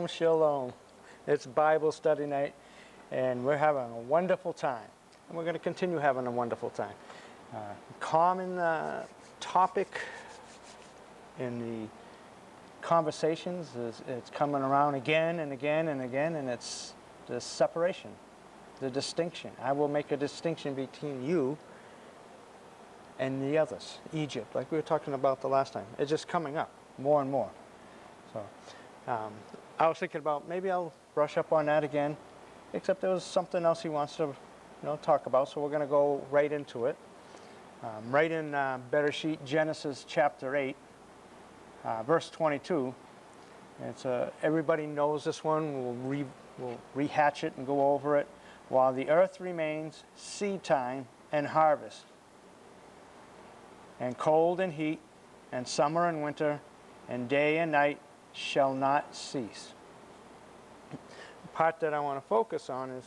Shalom, shalom. It's Bible study night, and we're having a wonderful time. And we're going to continue having a wonderful time. Common topic in the conversations is it's coming around again and again and again, and it's the separation, the distinction. I will make a distinction between you and the others, Egypt, like we were talking about the last time. It's just coming up more and more. So I was thinking about maybe I'll brush up on that again, except there was something else he wants to talk about, so we're going to go right into it. Right in Bereshit, Genesis chapter 8, verse 22. It's everybody knows this one. We'll rehatch it and go over it. While the earth remains, seed time and harvest, and cold and heat, and summer and winter, and day and night shall not cease. The part that I want to focus on is,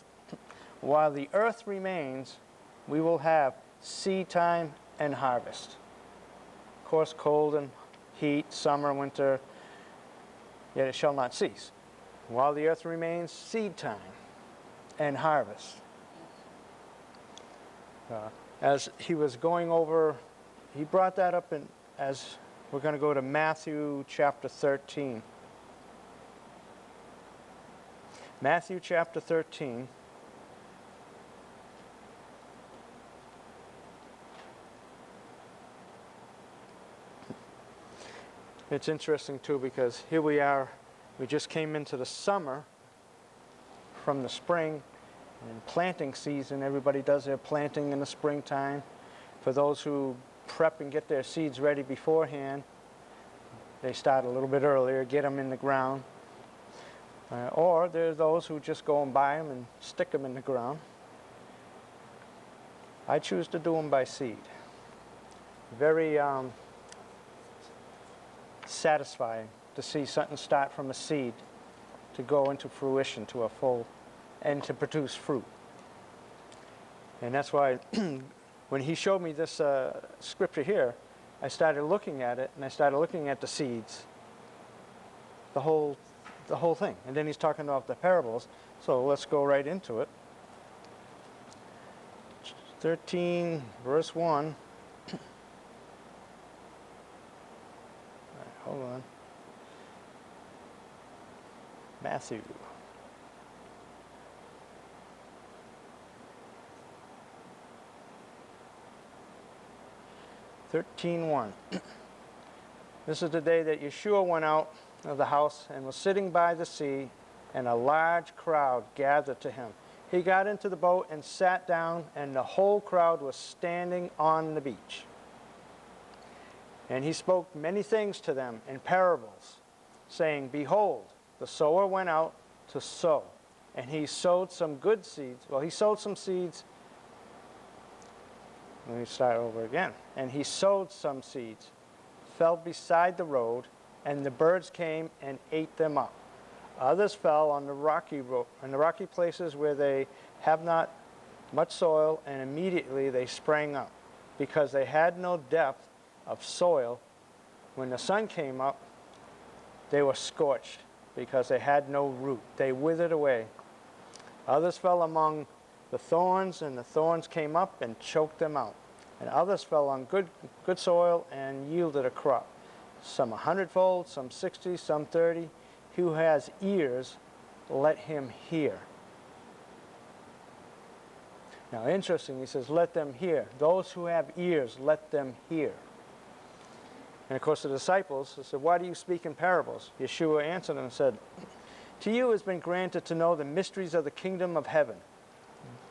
while the earth remains, we will have seed time and harvest. Of course, cold and heat, summer, winter, yet it shall not cease. While the earth remains, seed time and harvest. As he was going over, he brought that up as we're going to go to Matthew chapter 13. Matthew chapter 13. It's interesting too, because here we are, we just came into the summer from the spring and planting season. Everybody does their planting in the springtime. For those who prep and get their seeds ready beforehand, they start a little bit earlier, get them in the ground. Or there are those who just go and buy them and stick them in the ground. I choose to do them by seed. Very satisfying to see something start from a seed to go into fruition, to a full, and to produce fruit. And that's why when he showed me this scripture here, I started looking at it, and I started looking at the seeds, the whole thing. And then he's talking about the parables, so let's go right into it. 13, verse 1. Hold on. Matthew. (13:1). This is the day that Yeshua went out of the house and was sitting by the sea, and a large crowd gathered to him. He got into the boat and sat down, and the whole crowd was standing on the beach. And he spoke many things to them in parables, saying, Behold, the sower went out to sow, and he sowed some good seeds. Well, he sowed some seeds. Let me start over again. And he sowed some seeds, fell beside the road, and the birds came and ate them up. Others fell on the rocky places where they have not much soil, and immediately they sprang up, because they had no depth of soil. When the sun came up, they were scorched, because they had no root. They withered away. Others fell among the thorns, and the thorns came up and choked them out. And others fell on good soil and yielded a crop, some 100-fold, some 60, some 30. He who has ears, let him hear. Now, interesting, he says, let them hear. Those who have ears, let them hear. And of course, the disciples said, why do you speak in parables? Yeshua answered them and said, to you has been granted to know the mysteries of the kingdom of heaven.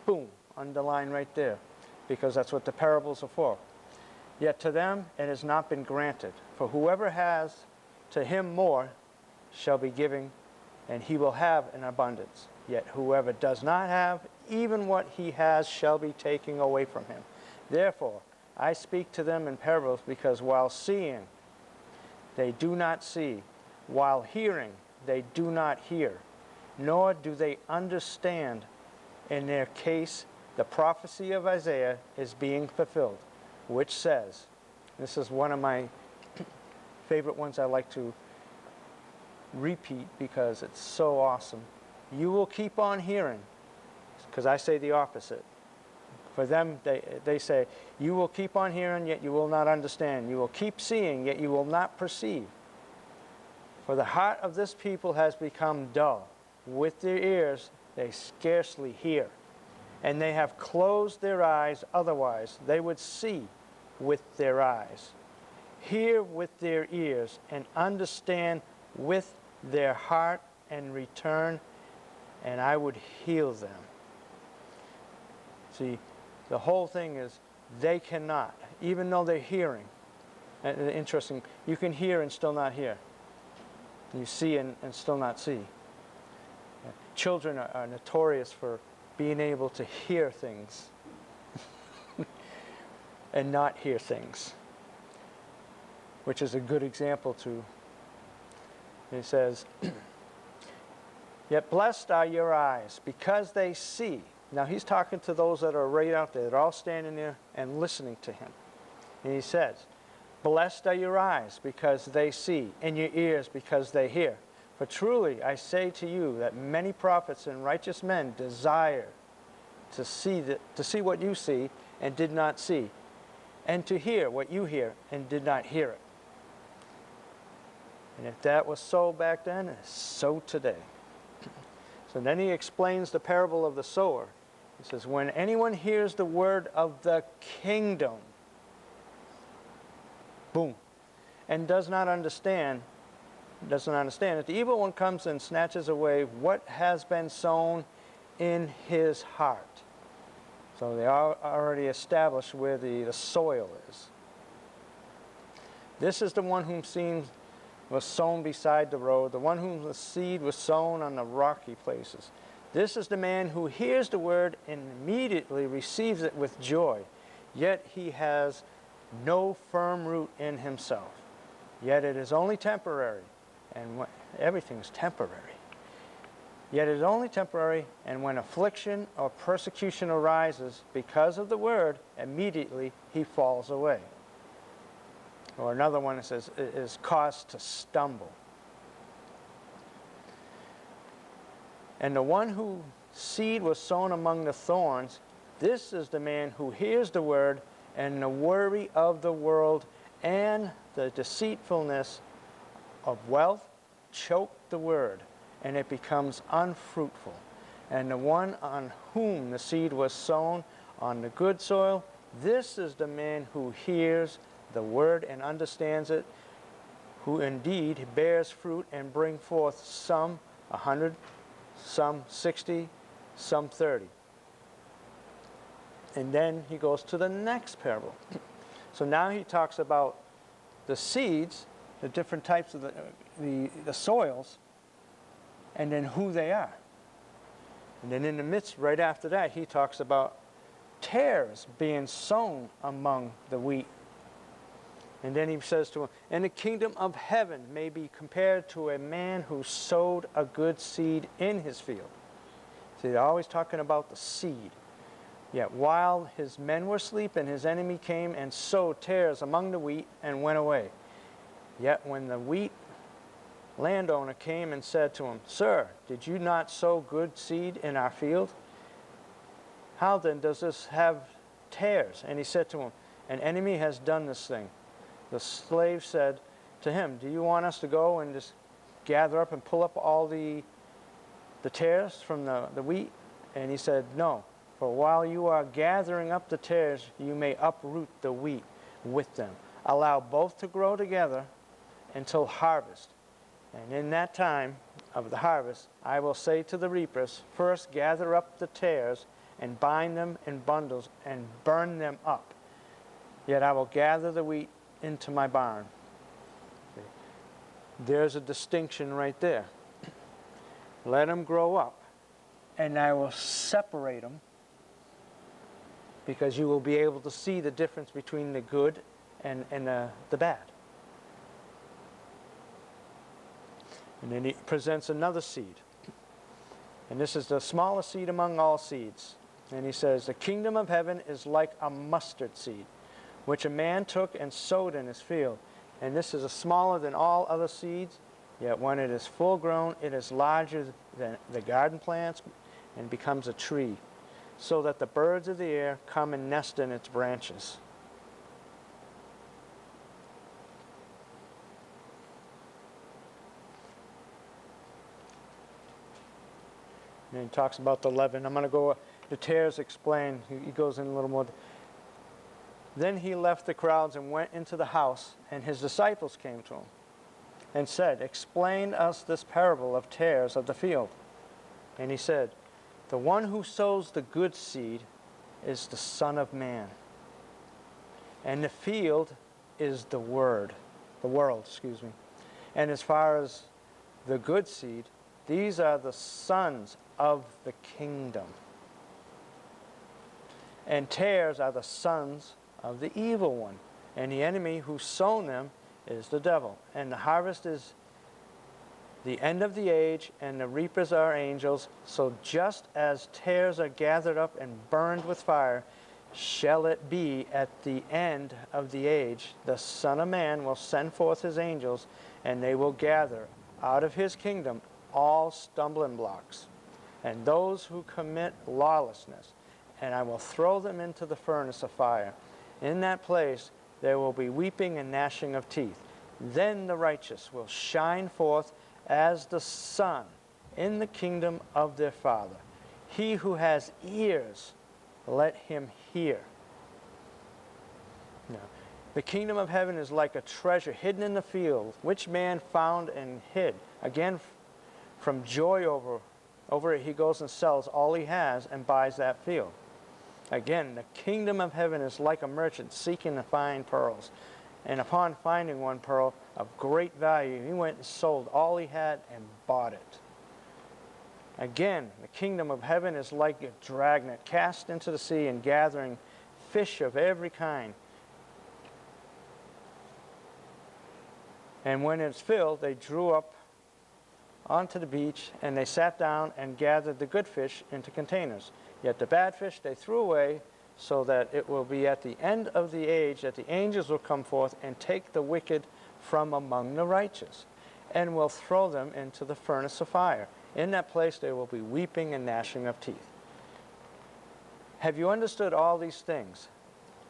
Boom, underline right there, because that's what the parables are for. Yet to them it has not been granted. For whoever has, to him more shall be given, and he will have an abundance. Yet whoever does not have, even what he has shall be taken away from him. Therefore, I speak to them in parables, because while seeing, they do not see. While hearing, they do not hear. Nor do they understand. In their case, the prophecy of Isaiah is being fulfilled, which says, this is one of my favorite ones I like to repeat because it's so awesome. You will keep on hearing, because I say the opposite. For them, they say, you will keep on hearing, yet you will not understand. You will keep seeing, yet you will not perceive. For the heart of this people has become dull. With their ears, they scarcely hear. And they have closed their eyes, otherwise they would see with their eyes, hear with their ears, and understand with their heart, and return, and I would heal them. See, the whole thing is they cannot, even though they're hearing. And interesting, you can hear and still not hear. You see and still not see. Children are notorious for being able to hear things and not hear things, which is a good example too. It says, yet blessed are your eyes because they see. Now he's talking to those that are right out there. They're all standing there and listening to him. And he says, blessed are your eyes because they see, and your ears because they hear. For truly I say to you that many prophets and righteous men desire to see what you see and did not see, and to hear what you hear and did not hear it. And if that was so back then, it's so today. So then he explains the parable of the sower. He says, when anyone hears the word of the kingdom, boom, and does not understand it, the evil one comes and snatches away what has been sown in his heart. So they are already established where the soil is. This is the one whom seed was sown beside the road, the one whom the seed was sown on the rocky places. This is the man who hears the word and immediately receives it with joy, yet he has no firm root in himself. Yet it is only temporary, and everything is temporary. Yet it is only temporary, and when affliction or persecution arises because of the word, immediately he falls away. Or another one that says, it is caused to stumble. And the one whose seed was sown among the thorns, this is the man who hears the word, and the worry of the world and the deceitfulness of wealth choke the word, and it becomes unfruitful. And the one on whom the seed was sown on the good soil, this is the man who hears the word and understands it, who indeed bears fruit and bring forth some 100, some 60, some 30. And then he goes to the next parable. So now he talks about the seeds, the different types of the soils, and then who they are. And then in the midst, right after that, he talks about tares being sown among the wheat. And then he says to him, and the kingdom of heaven may be compared to a man who sowed a good seed in his field. See, they're always talking about the seed. Yet while his men were asleep, his enemy came and sowed tares among the wheat and went away. Yet when the wheat landowner came and said to him, Sir, did you not sow good seed in our field? How then does this have tares? And he said to him, an enemy has done this thing. The slave said to him, do you want us to go and just gather up and pull up all the tares from the wheat? And he said, no, for while you are gathering up the tares, you may uproot the wheat with them. Allow both to grow together until harvest. And in that time of the harvest, I will say to the reapers, first gather up the tares and bind them in bundles and burn them up. Yet I will gather the wheat into my barn. There's a distinction right there. Let them grow up, and I will separate them, because you will be able to see the difference between the good and the bad. And then he presents another seed. And this is the smallest seed among all seeds. And he says, the kingdom of heaven is like a mustard seed, which a man took and sowed in his field. And this is smaller than all other seeds, Yet when it is full grown, it is larger than the garden plants and becomes a tree, so that the birds of the air come and nest in its branches. And he talks about the leaven. I'm going to go, the tares explain, he goes in a little more. Then he left the crowds and went into the house, and his disciples came to him and said, "Explain us this parable of tares of the field." And he said, "The one who sows the good seed is the Son of Man. And the field is the world, excuse me. And as far as the good seed, these are the sons of the kingdom. And tares are the sons of the evil one. And the enemy who's sown them is the devil. And the harvest is the end of the age, and the reapers are angels. So just as tares are gathered up and burned with fire, shall it be at the end of the age. The Son of Man will send forth his angels, and they will gather out of his kingdom all stumbling blocks and those who commit lawlessness, and I will throw them into the furnace of fire. In that place there will be weeping and gnashing of teeth. Then the righteous will shine forth as the sun in the kingdom of their Father. He who has ears, let him hear." Now, the kingdom of heaven is like a treasure hidden in the field, which man found and hid. Again, from joy over it, he goes and sells all he has and buys that field. Again, the kingdom of heaven is like a merchant seeking to find pearls. And upon finding one pearl of great value, he went and sold all he had and bought it. Again, the kingdom of heaven is like a dragnet cast into the sea and gathering fish of every kind. And when it's filled, they drew up onto the beach, and they sat down and gathered the good fish into containers. Yet the bad fish they threw away, so that it will be at the end of the age that the angels will come forth and take the wicked from among the righteous, and will throw them into the furnace of fire. In that place there will be weeping and gnashing of teeth. Have you understood all these things?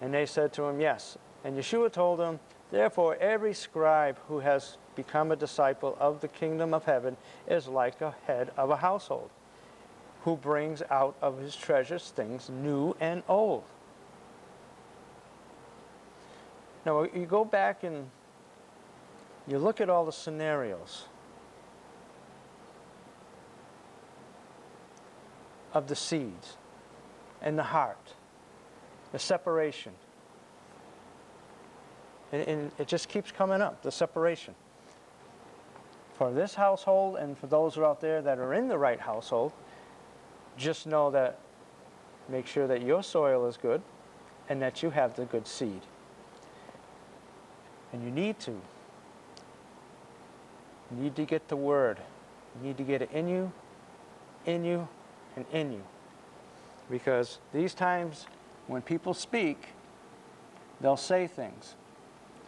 And they said to him, "Yes." And Yeshua told them, "Therefore every scribe who has become a disciple of the kingdom of heaven is like a head of a household, who brings out of his treasures things new and old." Now you go back and you look at all the scenarios of the seeds and the heart, the separation. And it just keeps coming up, the separation. For this household and for those who are out there that are in the right household, just know that, make sure that your soil is good and that you have the good seed. And you need to get the word. You need to get it in you, and in you. Because these times when people speak, they'll say things.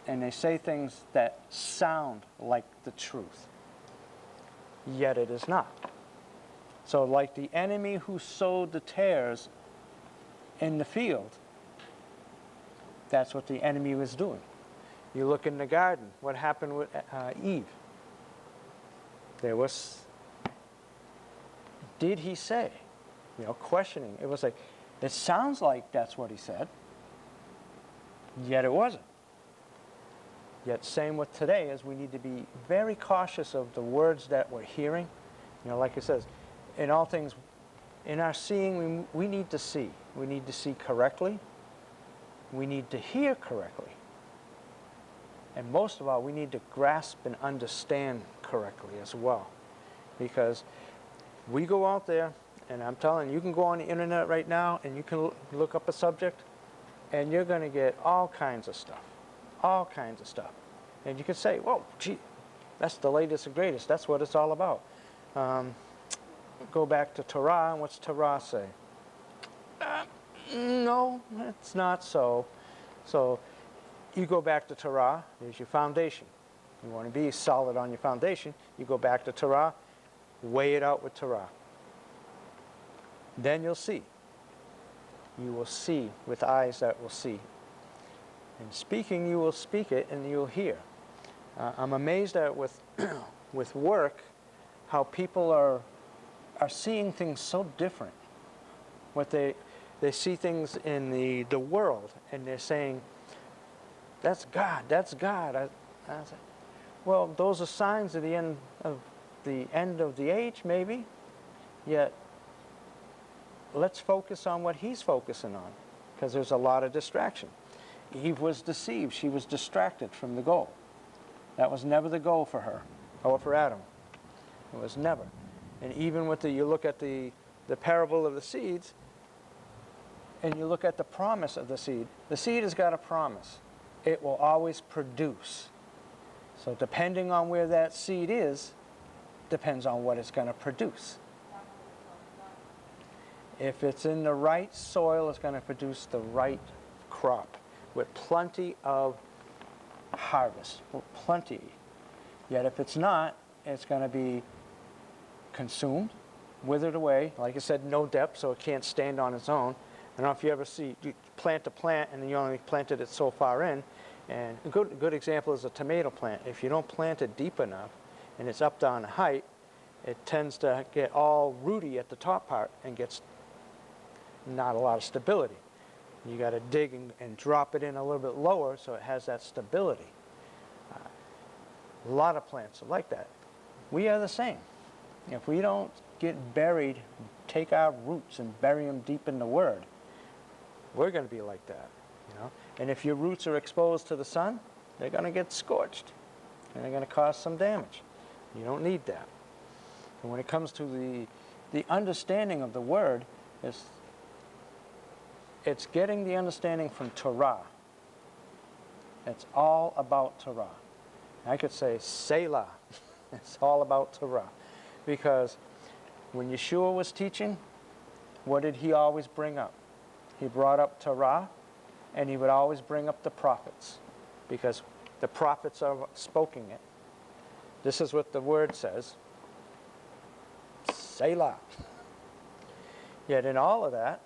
And they say things that sound like the truth. Yet it is not. So like the enemy who sowed the tares in the field, that's what the enemy was doing. You look in the garden, what happened with Eve? There was, did he say? Questioning. It was like, it sounds like that's what he said, yet it wasn't. Yet same with today, as we need to be very cautious of the words that we're hearing. Like it says, in all things, in our seeing, we need to see. We need to see correctly. We need to hear correctly. And most of all, we need to grasp and understand correctly as well. Because we go out there, and I'm telling you, you can go on the internet right now, and you can look up a subject, and you're going to get all kinds of stuff. All kinds of stuff. And you can say, whoa, gee, that's the latest and greatest. That's what it's all about. Go back to Torah, and what's Torah say? No, it's not so. So you go back to Torah, there's your foundation. You want to be solid on your foundation, you go back to Torah, weigh it out with Torah. Then you'll see. You will see with eyes that will see. In speaking, you will speak it and you'll hear. I'm amazed at with with work how people are seeing things so different. What they see things in the world and they're saying, that's God, that's God. I say, well, those are signs of the end of the age, maybe. Yet, let's focus on what he's focusing on, because there's a lot of distraction. Eve was deceived. She was distracted from the goal. That was never the goal for her, or for Adam. It was never. And even with you look at the parable of the seeds, and you look at the promise of the seed has got a promise. It will always produce. So depending on where that seed is, depends on what it's going to produce. If it's in the right soil, it's going to produce the right crop with plenty of harvest, plenty. Yet if it's not, it's going to be consumed, withered away. Like I said, no depth, so it can't stand on its own. I don't know if you ever see, you plant a plant and you only planted it so far in. And a good example is a tomato plant. If you don't plant it deep enough and it's up down a height, it tends to get all rooty at the top part and gets not a lot of stability. You got to dig and drop it in a little bit lower so it has that stability. A lot of plants are like that. We are the same. If we don't get buried, take our roots and bury them deep in the Word, we're going to be like that. You know? And if your roots are exposed to the sun, they're going to get scorched. And they're going to cause some damage. You don't need that. And when it comes to the understanding of the Word, it's getting the understanding from Torah. It's all about Torah. I could say Selah. It's all about Torah. Because when Yeshua was teaching, what did he always bring up? He brought up Torah, and he would always bring up the prophets. Because the prophets are spoken it. This is what the Word says. Selah. Yet in all of that,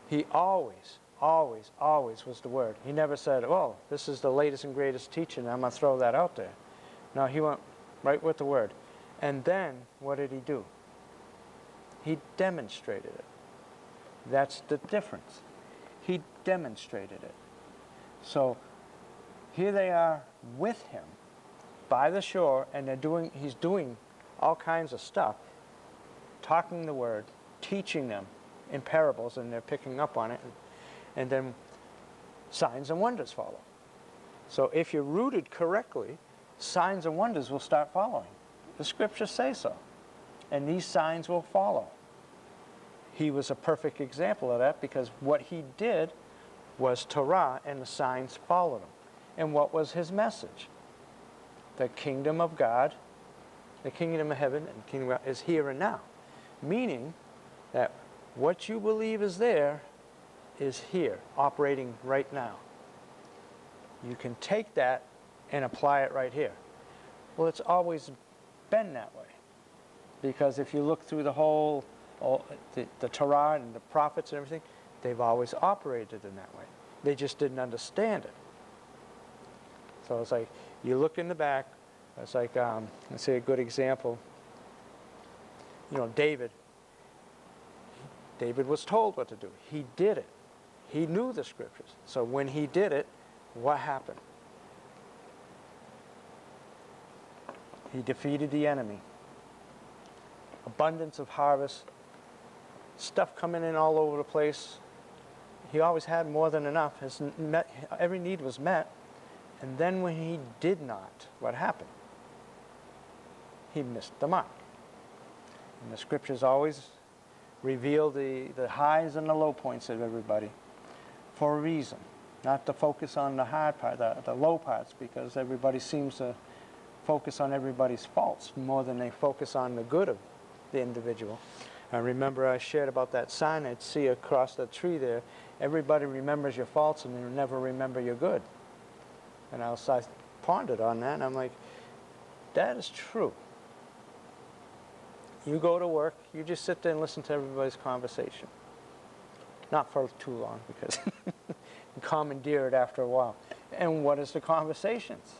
he always was the Word. He never said, oh, this is the latest and greatest teaching, I'm going to throw that out there. No, he went right with the Word. And then, what did he do? He demonstrated it. That's the difference. He demonstrated it. So, here they are with him by the shore, and he's doing all kinds of stuff, talking the Word, teaching them in parables, and they're picking up on it, and then signs and wonders follow. So if you're rooted correctly, signs and wonders will start following. The scriptures say so. And these signs will follow. He was a perfect example of that because what he did was Torah, and the signs followed him. And what was his message? The kingdom of God, the kingdom of heaven, and the kingdom of God is here and now. Meaning that what you believe is there is here, operating right now. You can take that and apply it right here. Well, it's always been that way. Because if you look through the whole, the Torah and the prophets and everything, they've always operated in that way. They just didn't understand it. So it's like, you look in the back, it's like, let's say a good example. You know, David was told what to do. He did it. He knew the scriptures. So when he did it, what happened? He defeated the enemy. Abundance of harvest. Stuff coming in all over the place. He always had more than enough. Every need was met. And then when he did not, what happened? He missed the mark. And the scriptures always reveal the highs and the low points of everybody for a reason. Not to focus on the hard part, the low parts, because everybody seems to focus on everybody's faults more than they focus on the good of the individual. I remember I shared about that sign I'd see across the tree there. Everybody remembers your faults and they never remember your good. And I pondered on that, and I'm like, that is true. You go to work, you just sit there and listen to everybody's conversation. Not for too long, because you commandeer it after a while. And what is the conversations?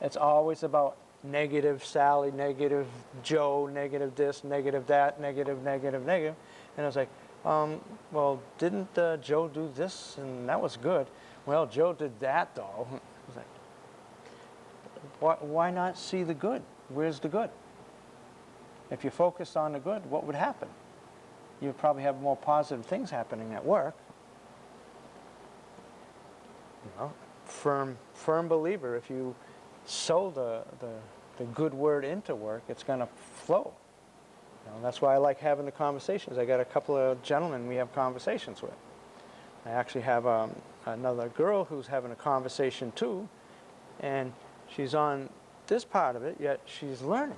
It's always about negative Sally, negative Joe, negative this, negative that, negative, negative, negative. And I was like, well, didn't Joe do this? And that was good. Well, Joe did that, though. I was like, why not see the good? Where's the good? If you focused on the good, what would happen? You would probably have more positive things happening at work. You know, firm believer, if you sow the good word into work, it's going to flow. You know, that's why I like having the conversations. I got a couple of gentlemen we have conversations with. I actually have another girl who's having a conversation too, and she's on this part of it, yet she's learning.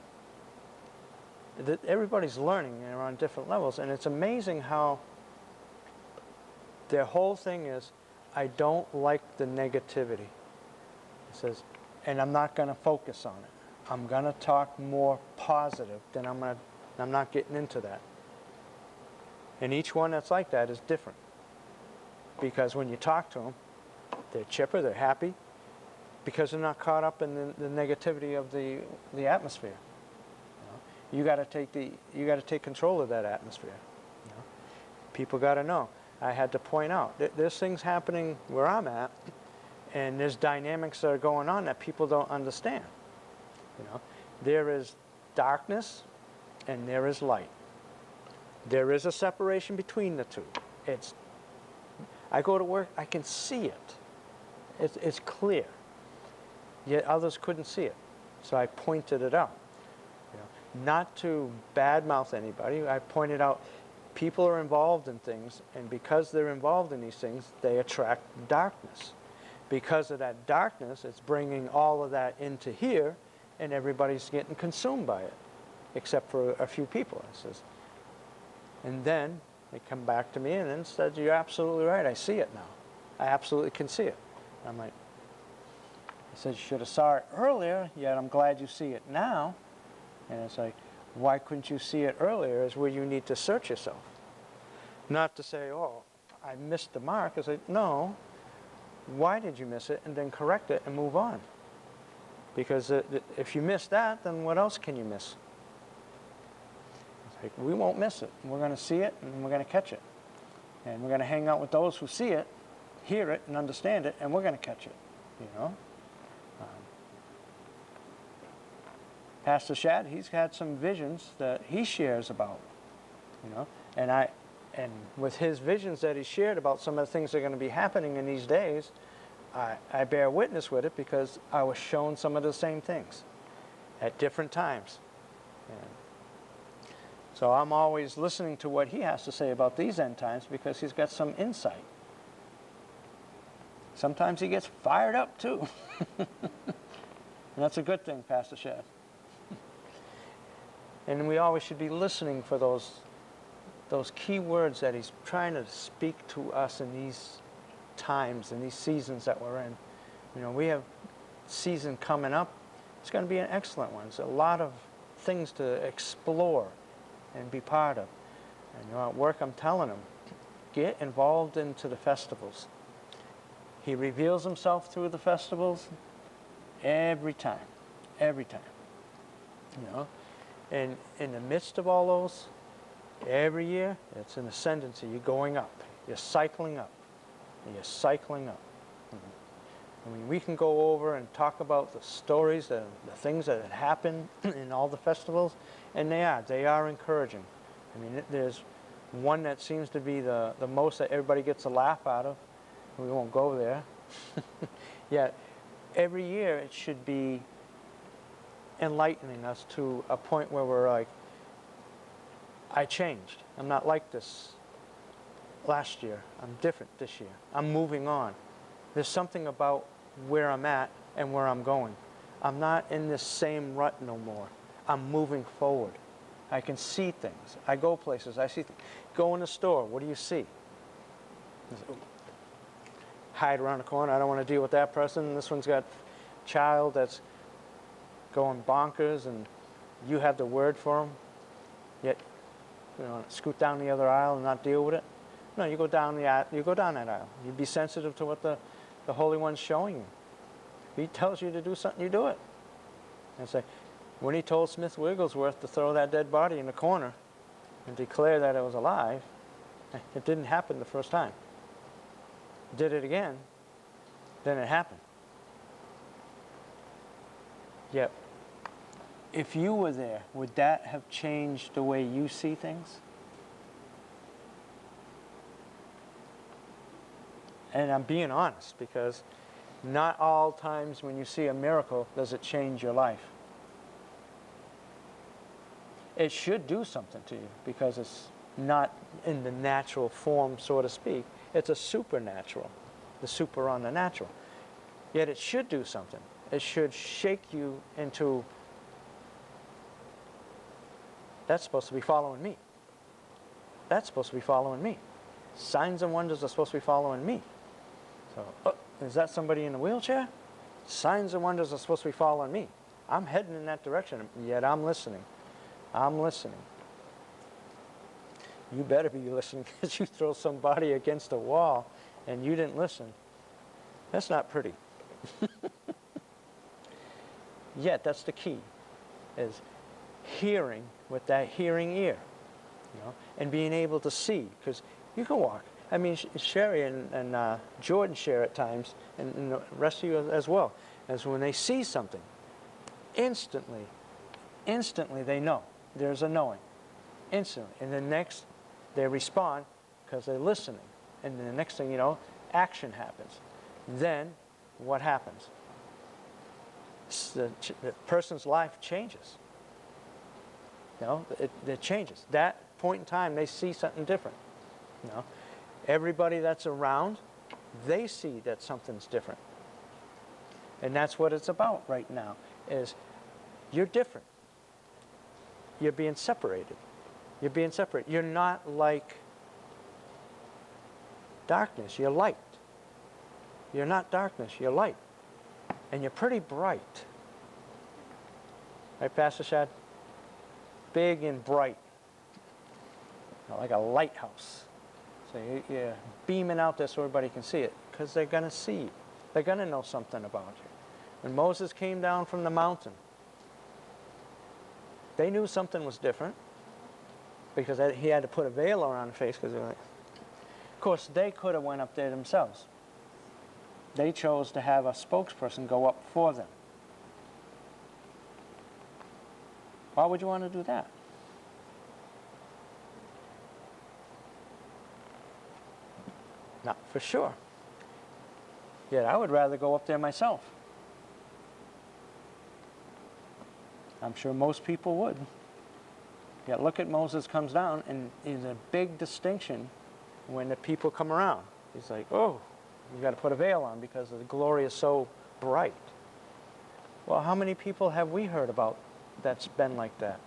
Everybody's learning, and they're on different levels, and it's amazing how their whole thing is, I don't like the negativity. It says, and I'm not going to focus on it. I'm going to talk more positive than I'm not getting into that. And each one that's like that is different. Because when you talk to them, they're chipper, they're happy, because they're not caught up in the negativity of the atmosphere. You got to take control of that atmosphere. You know? People got to know. I had to point out there's things happening where I'm at, and there's dynamics that are going on that people don't understand. You know, there is darkness, and there is light. There is a separation between the two. I go to work, I can see it. It's clear. Yet others couldn't see it, so I pointed it out. Not to badmouth anybody, I pointed out people are involved in things, and because they're involved in these things, they attract darkness. Because of that darkness, it's bringing all of that into here, and everybody's getting consumed by it, except for a few people. It says, and then they come back to me and then said, you're absolutely right, I see it now. I absolutely can see it. I'm like, I said, you should have saw it earlier, yet I'm glad you see it now. And it's like, why couldn't you see it earlier is where you need to search yourself. Not to say, oh, I missed the mark. It's like, no, why did you miss it? And then correct it and move on. Because if you miss that, then what else can you miss? It's like, we won't miss it. We're going to see it and we're going to catch it. And we're going to hang out with those who see it, hear it, and understand it, and we're going to catch it, you know. Pastor Shad, he's had some visions that he shares about, you know, and with his visions that he shared about some of the things that are going to be happening in these days, I bear witness with it because I was shown some of the same things at different times. And so I'm always listening to what he has to say about these end times because he's got some insight. Sometimes he gets fired up too. And that's a good thing, Pastor Shad. And we always should be listening for those key words that he's trying to speak to us in these times and these seasons that we're in. You know, we have season coming up. It's going to be an excellent one. There's a lot of things to explore and be part of. And you know, at work, I'm telling them, get involved into the festivals. He reveals himself through the festivals every time, every time. You know. And in the midst of all those, every year, it's an ascendancy. You're going up. You're cycling up. And you're cycling up. I mean, we can go over and talk about the stories, the things that had happened in all the festivals, and they are encouraging. I mean, there's one that seems to be the most that everybody gets a laugh out of. We won't go there. Yet, every year it should be enlightening us to a point where we're like, I changed. I'm not like this last year. I'm different this year. I'm moving on. There's something about where I'm at and where I'm going. I'm not in this same rut no more. I'm moving forward. I can see things. I go places. I see things. Go in the store. What do you see? Hide around the corner. I don't want to deal with that person. This one's got child that's going bonkers and you have the word for them, yet scoot down the other aisle and not deal with it? No, you go down that aisle. You be sensitive to what the Holy One's showing you. If He tells you to do something, you do it. And say, when He told Smith Wigglesworth to throw that dead body in the corner and declare that it was alive, it didn't happen the first time. Did it again, then it happened. Yep. If you were there, would that have changed the way you see things? And I'm being honest, because not all times when you see a miracle does it change your life. It should do something to you, because it's not in the natural form, so to speak. It's a supernatural, the super on the natural. Yet it should do something. It should shake you into, that's supposed to be following me. That's supposed to be following me. Signs and wonders are supposed to be following me. So, is that somebody in a wheelchair? Signs and wonders are supposed to be following me. I'm heading in that direction, yet I'm listening. I'm listening. You better be listening, because you throw somebody against a wall and you didn't listen. That's not pretty. Yet that's the key, is hearing with that hearing ear, and being able to see, because you can walk. I mean, Sherry and Jordan share at times, and the rest of you as well, as when they see something, instantly they know. There's a knowing, instantly. And then next, they respond because they're listening. And then the next thing you know, action happens. Then, what happens? The person's life changes. It changes. That point in time, they see something different. Everybody that's around, they see that something's different. And that's what it's about right now, is you're different. You're being separated. You're being separated. You're not like darkness. You're light. You're not darkness. You're light. And you're pretty bright. Right, Pastor Shad? Big and bright. Like a lighthouse. So you're beaming out there so everybody can see it, because they're going to see you. They're going to know something about you. When Moses came down from the mountain, they knew something was different, because he had to put a veil around his face. Because of course, they could have went up there themselves. They chose to have a spokesperson go up for them. Why would you want to do that? Not for sure. Yet I would rather go up there myself. I'm sure most people would. Yet look at Moses comes down, and there's a big distinction when the people come around. He's like, oh, you got to put a veil on because the glory is so bright. Well, how many people have we heard about that's been like that?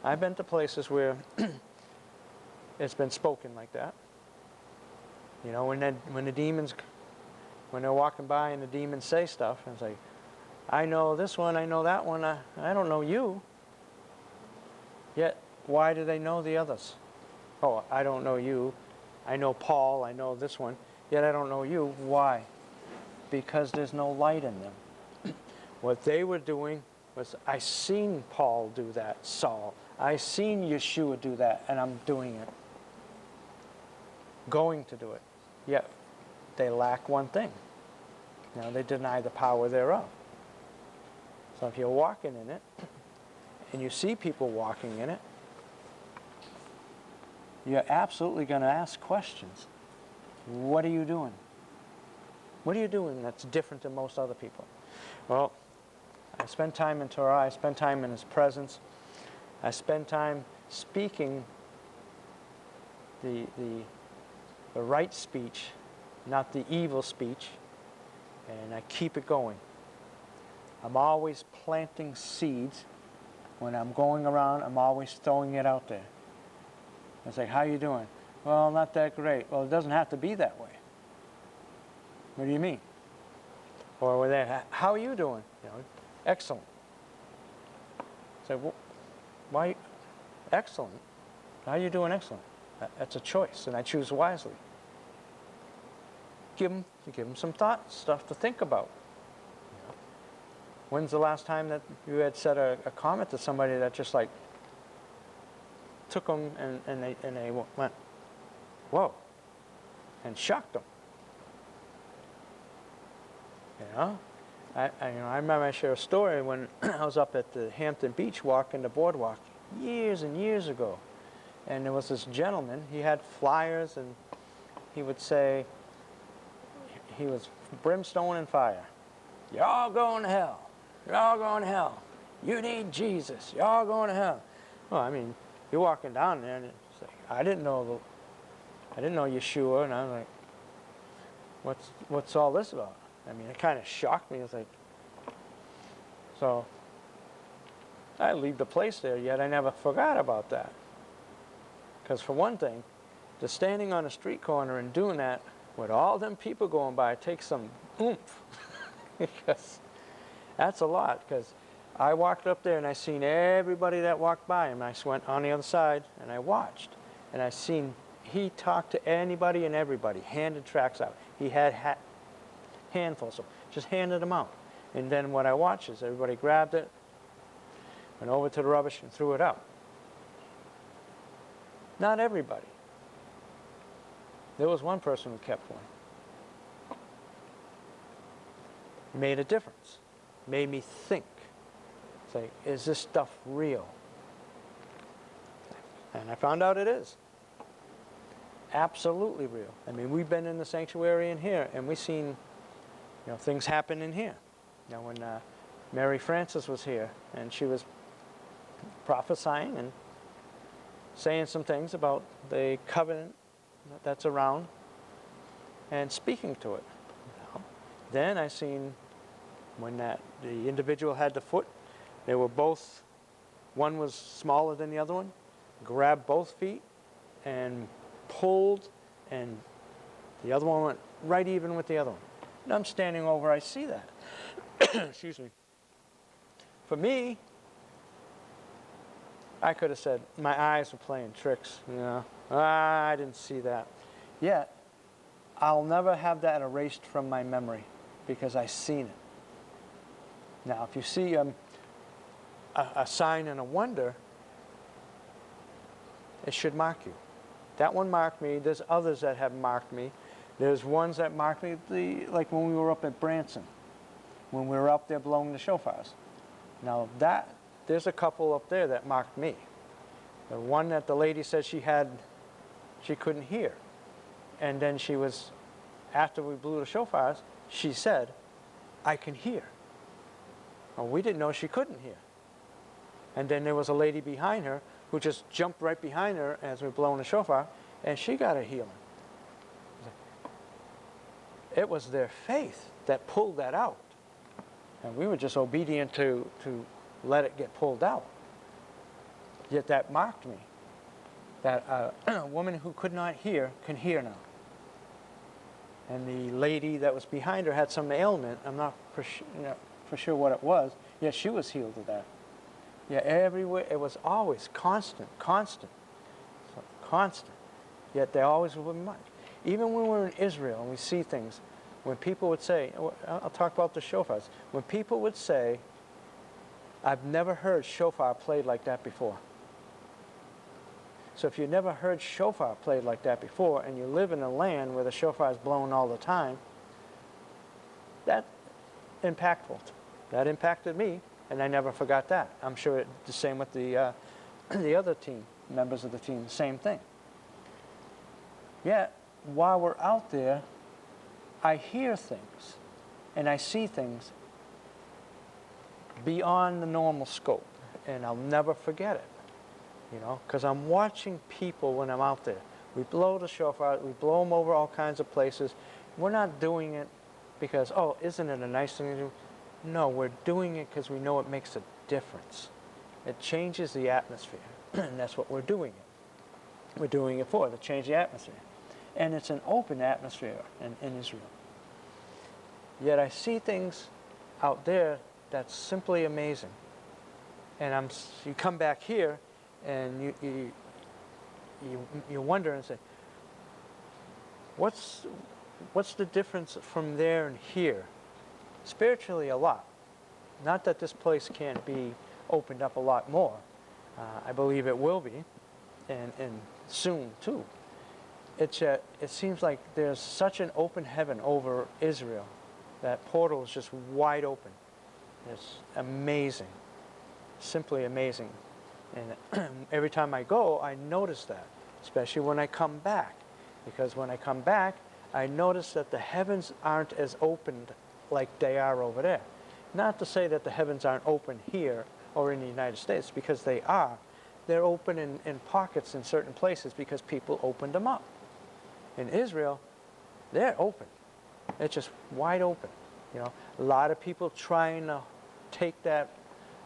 I've been to places where it's been spoken like that. When the demons, when they're walking by and the demons say stuff, and it's like, I know this one, I know that one, I don't know you. Yet, why do they know the others? Oh, I don't know you. I know Paul, I know this one, yet I don't know you. Why? Because there's no light in them. What they were doing was, I seen Paul do that, Saul. I seen Yeshua do that, and I'm doing it. Going to do it. Yet, they lack one thing. They deny the power thereof. So if you're walking in it, and you see people walking in it, you're absolutely going to ask questions. What are you doing? What are you doing that's different than most other people? Well, I spend time in Torah. I spend time in His presence. I spend time speaking the right speech, not the evil speech, and I keep it going. I'm always planting seeds. When I'm going around, I'm always throwing it out there. It's like, how you doing? Well, not that great. Well, it doesn't have to be that way. What do you mean? Or when they, how are you doing? Excellent. Say, well, why? Excellent. How are you doing? Excellent. That's a choice, and I choose wisely. Give them some thoughts, stuff to think about. When's the last time that you had said a comment to somebody that just like took them and they went, whoa, and shocked them? I remember I shared a story when I was up at the Hampton Beach walking the boardwalk years and years ago, and there was this gentleman. He had flyers, and he would say, he was brimstone and fire. You're all going to hell. You're all going to hell. You need Jesus. You're all going to hell. Well, I mean, you're walking down there, and it's like, I didn't know Yeshua, and I'm like, what's all this about? I mean, it kind of shocked me. It's like, so I leave the place there, yet I never forgot about that. Because for one thing, just standing on a street corner and doing that with all them people going by takes some oomph. Because that's a lot. Because I walked up there and I seen everybody that walked by him. I went on the other side and I watched. And I seen he talked to anybody and everybody, handed tracts out. He had handfuls, so just handed them out. And then what I watched is everybody grabbed it, went over to the rubbish and threw it out. Not everybody. There was one person who kept one. Made a difference. Made me think. Say, is this stuff real? And I found out it is. Absolutely real. I mean, we've been in the sanctuary in here, and we've seen, things happen in here. When Mary Frances was here, and she was prophesying and saying some things about the covenant that's around, and speaking to it. Then I seen when the individual had the foot, they were both, one was smaller than the other one, grabbed both feet and pulled, and the other one went right even with the other one. And I'm standing over, I see that. Excuse me. For me, I could have said, my eyes were playing tricks, I didn't see that. Yet, I'll never have that erased from my memory because I seen it. Now, if you see a sign and a wonder, it should mark you. That one marked me. There's others that have marked me. There's ones that marked me, like when we were up at Branson, when we were up there blowing the shofars. Now, there's a couple up there that marked me. The one that the lady said she couldn't hear. And then after we blew the shofars, she said, I can hear. Well, we didn't know she couldn't hear. And then there was a lady behind her who just jumped right behind her as we were blowing the shofar, and she got a healing. It was their faith that pulled that out. And we were just obedient to let it get pulled out. Yet that marked me. That a woman who could not hear can hear now. And the lady that was behind her had some ailment. I'm not for sure what it was. Yet she was healed of that. Yeah, everywhere. It was always constant. Yet they always were much. Even when we're in Israel and we see things, when people would say, I'll talk about the shofars. When people would say, I've never heard shofar played like that before. So if you've never heard shofar played like that before, and you live in a land where the shofar is blown all the time, that's impactful. That impacted me, and I never forgot that. I'm sure the same with the other team, members of the team, same thing. Yet, while we're out there, I hear things, and I see things beyond the normal scope, and I'll never forget it. Because I'm watching people when I'm out there. We blow the shofar, we blow them over all kinds of places. We're not doing it because, isn't it a nice thing to do? No, we're doing it because we know it makes a difference. It changes the atmosphere, and that's what we're doing it. We're doing it to change the atmosphere. And it's an open atmosphere in Israel. Yet I see things out there that's simply amazing. And you come back here, and you wonder and say, what's the difference from there and here? Spiritually, a lot. Not that this place can't be opened up a lot more. I believe it will be, and soon too. It seems like there's such an open heaven over Israel. That portal is just wide open. It's amazing, simply amazing. And every time I go, I notice that, especially when I come back. Because when I come back, I notice that the heavens aren't as opened like they are over there. Not to say that the heavens aren't open here or in the United States, because they are. They're open in pockets in certain places because people opened them up. In Israel, they're open. It's just wide open. You know, a lot of people trying to take that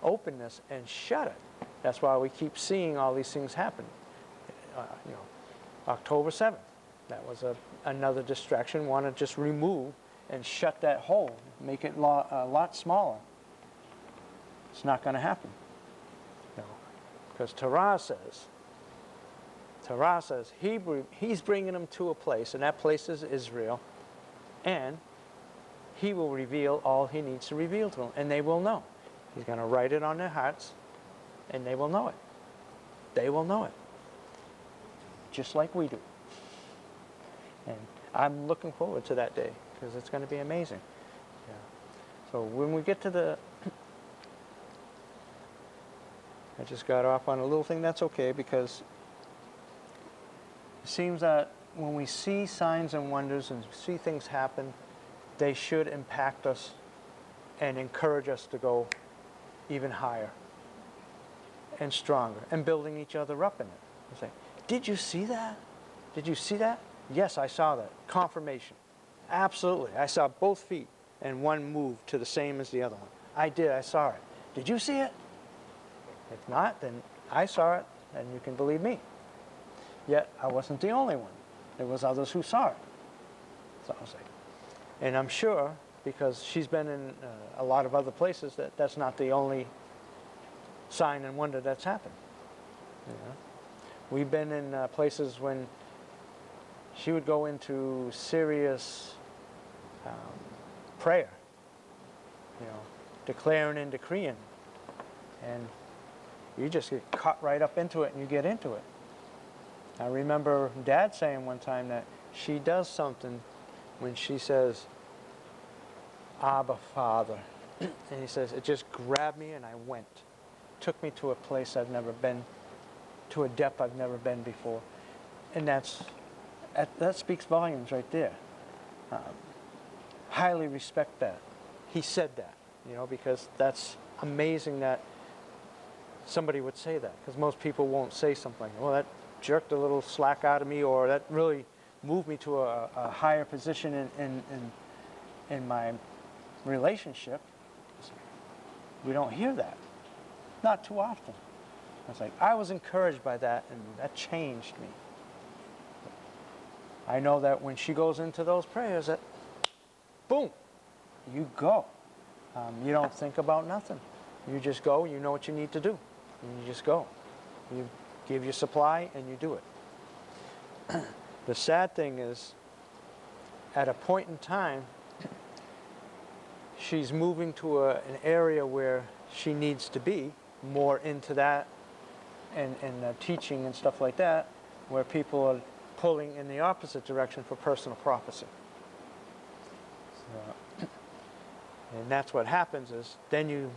openness and shut it. That's why we keep seeing all these things happen. You know, October 7th, that was another distraction. Want to just remove and shut that hole, make it a lot smaller. It's not going to happen. You know, because Torah says he's bringing them to a place, and that place is Israel, and he will reveal all he needs to reveal to them, and they will know. He's going to write it on their hearts, and they will know it. They will know it. Just like we do. And I'm looking forward to that day, because it's going to be amazing. Yeah. So when we get to I just got off on a little thing. That's okay, because it seems that when we see signs and wonders and see things happen, they should impact us and encourage us to go even higher and stronger, and building each other up in it. I say, did you see that? Did you see that? Yes, I saw that. Confirmation. Absolutely. I saw both feet and one move to the same as the other one. I did. I saw it. Did you see it? If not, then I saw it, and you can believe me. Yet I wasn't the only one. There was others who saw it. So I was like, and I'm sure, because she's been in a lot of other places, that's not the only sign and wonder that's happened. You know? We've been in places when she would go into serious prayer, you know, declaring and decreeing, and you just get caught right up into it, and you get into it. I remember Dad saying one time that she does something when she says, Abba, Father. And he says, it just grabbed me and I went. Took me to a place I've never been, to a depth I've never been before. And that speaks volumes right there. Highly respect that. He said that, you know, because that's amazing that somebody would say that. Because most people won't say something like, well, that jerked a little slack out of me, or that really moved me to a higher position in my relationship. We don't hear that. Not too often. It's like, I was encouraged by that, and that changed me. I know that when she goes into those prayers, that, boom, you go. You don't think about nothing. You just go, you know what you need to do, and you just go. You give your supply, and you do it. The sad thing is, at a point in time, she's moving to an area where she needs to be more into that, and teaching and stuff like that, where people are pulling in the opposite direction for personal prophecy. So, and that's what happens, is then you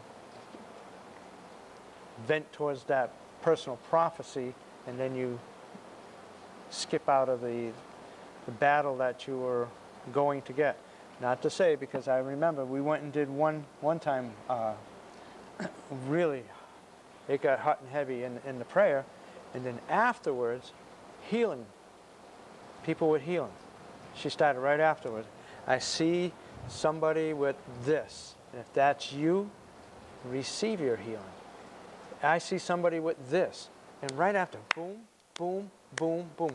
vent towards that personal prophecy, and then you skip out of the battle that you were going to get. Not to say, because I remember we went and did one time, really, it got hot and heavy in the prayer, and then afterwards, healing. People with healing. She started right afterwards. I see somebody with this, and if that's you, receive your healing. I see somebody with this, and right after, boom, boom, boom, boom,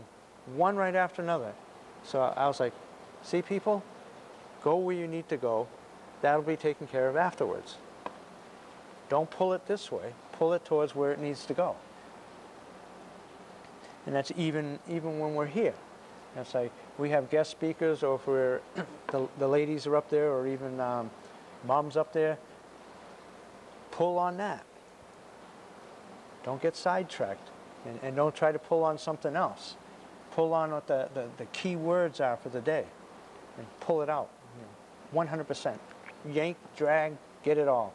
one right after another. So I was like, see, people, Go where you need to go. That'll be taken care of afterwards. Don't pull it this way. Pull it towards where it needs to go. And that's even when we're here. It's like we have guest speakers, or if we're the ladies are up there, or even moms up there. Pull on that. Don't get sidetracked, and don't try to pull on something else. Pull on what the key words are for the day, and pull it out. 100%. Yank, drag, get it all.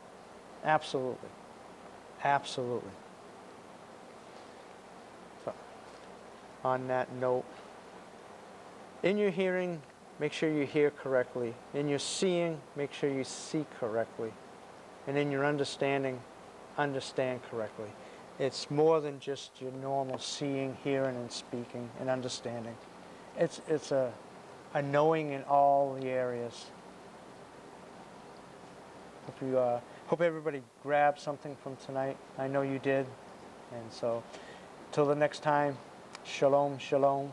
Absolutely. Absolutely. So, on that note, in your hearing, make sure you hear correctly. In your seeing, make sure you see correctly. And in your understanding, understand correctly. It's more than just your normal seeing, hearing, and speaking and understanding. It's a knowing in all the areas. Hope everybody grabbed something from tonight. I know you did. And so, till the next time, shalom, shalom.